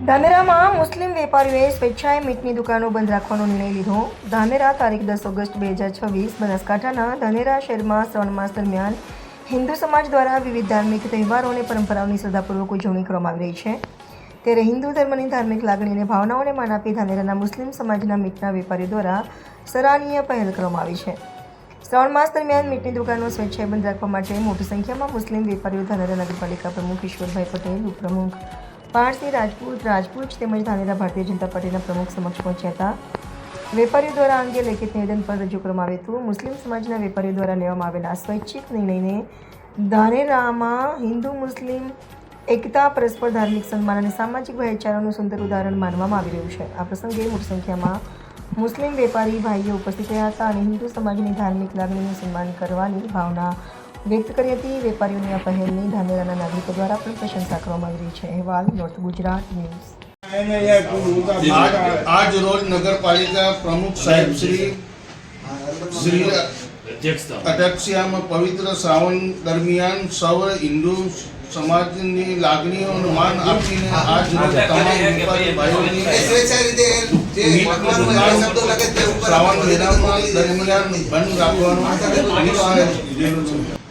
ધાનેરામાં મુસ્લિમ વેપારીઓએ સ્વેચ્છાએ મીટની દુકાનો બંધ રાખવાનો નિર્ણય લીધો. ધાનેરા તારીખ 10 ઓગસ્ટ 2026 બનાસકાંઠાના ધાનેરા શહેરમાં શ્રાવણ માસ દરમિયાન હિન્દુ સમાજ દ્વારા વિવિધ ધાર્મિક તહેવારો અને પરંપરાઓની શ્રદ્ધાપૂર્વક ઉજવણી કરવામાં આવી રહી છે. ત્યારે હિન્દુ ધર્મની ધાર્મિક લાગણી અને ભાવનાઓને માન આપી ધાનેરાના મુસ્લિમ સમાજના મીટના વેપારીઓ દ્વારા સરાહનીય પહેલ કરવામાં આવી છે. શ્રાવણ માસ દરમિયાન મીટની દુકાનો સ્વેચ્છાએ બંધ રાખવા માટે મોટી સંખ્યામાં મુસ્લિમ વેપારીઓ ધાનેરા નગરપાલિકા પ્રમુખ ઈશ્વરભાઈ પટેલ, ઉપપ્રમુખ પારસી રાજપૂત તેમજ ધાનેરા ભારતીય જનતા પાર્ટીના પ્રમુખ સમક્ષ પહોંચ્યા હતા. વેપારીઓ દ્વારા અંગે લેખિત નિવેદન પણ રજૂ કરવામાં આવ્યું હતું. મુસ્લિમ સમાજના વેપારીઓ દ્વારા લેવામાં આવેલા સ્વૈચ્છિક નિર્ણયને ધાનેરામાં હિન્દુ મુસ્લિમ એકતા, પરસ્પર ધાર્મિક સન્માન અને સામાજિક ભાઈચારાનું સુંદર ઉદાહરણ માનવામાં આવી રહ્યું છે. આ પ્રસંગે મોટી સંખ્યામાં મુસ્લિમ વેપારી ભાઈઓ ઉપસ્થિત રહ્યા હતા અને હિન્દુ સમાજની ધાર્મિક લાગણીનું સન્માન કરવાની ભાવના વ્યક્ત કરી હતી. વેપારીઓની આ પહેલની ધાનેરાના નાગરિકો દ્વારા પણ પ્રશંસા કરવામાં આવી રહી છે. અહેવાલ નોર્થ ગુજરાત ન્યૂઝ. આજ રોજ નગરપાલિકા પ્રમુખ સાહેબ શ્રી અધ્યક્ષીયામાં પવિત્ર શ્રાવણ દરમિયાન સૌ હિન્દુ સમાજની લાગણીઓનું માન આપીને આજ રોજ તમામ વેપારી ભાઈઓની શ્રાવણ મહિનામાં દરમિયાન બંધ રાખવાનો નિર્ણય લીધેલો છે.